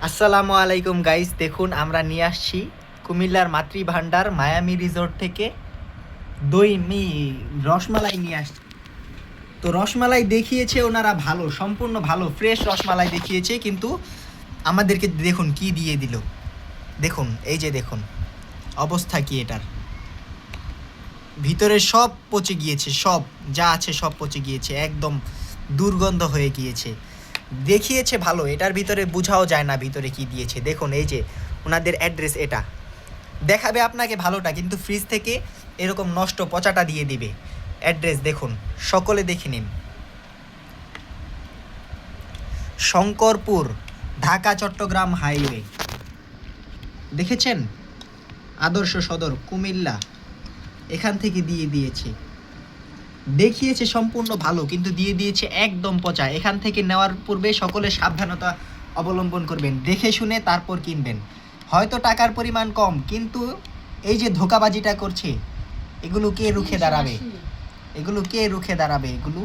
আসসালামু আলাইকুম গাইস, দেখুন আমরা নিয়ে আসছি কুমিল্লার মাতৃভান্ডার মায়ামি রিসোর্ট থেকে রসমালাই নিয়ে আসছি। তো রসমালাই দেখিয়েছে ওনারা, ভালো, সম্পূর্ণ ভালো ফ্রেশ রসমালাই দেখিয়েছে, কিন্তু আমাদেরকে দেখুন কি দিয়ে দিল। দেখুন, এই যে দেখুন অবস্থা কি এটার। ভিতরে সব পচে গিয়েছে, সব যা আছে সব পচে গিয়েছে, একদম দুর্গন্ধ হয়ে গিয়েছে। দেখিয়েছে ভালো, এটার ভিতরে বোঝাও যায় না ভিতরে কি দিয়েছে। দেখুন এই যে ওনাদের অ্যাড্রেস, এটা দেখাবে আপনাকে ভালোটা, কিন্তু ফ্রিজ থেকে এরকম নষ্ট পচাটা দিয়ে দিবে। অ্যাড্রেস দেখুন, সকলে দেখে নিন। শঙ্করপুর, ঢাকা চট্টগ্রাম হাইওয়ে, দেখেছেন? আদর্শ সদর কুমিল্লা, এখান থেকে দিয়ে দিয়েছে। দেখিয়েছে সম্পূর্ণ ভালো, কিন্তু দিয়ে দিয়েছে একদম পচা। এখান থেকে নেওয়ার পূর্বে সকলে সাবধানতা অবলম্বন করবেন, দেখে শুনে তারপর কিনবেন। হয়তো টাকার পরিমাণ কম, কিন্তু এই যে ধোঁকাবাজিটা করছে, এগুলো কে রুখে দাঁড়াবে? এগুলো কে রুখে দাঁড়াবে? এগুলো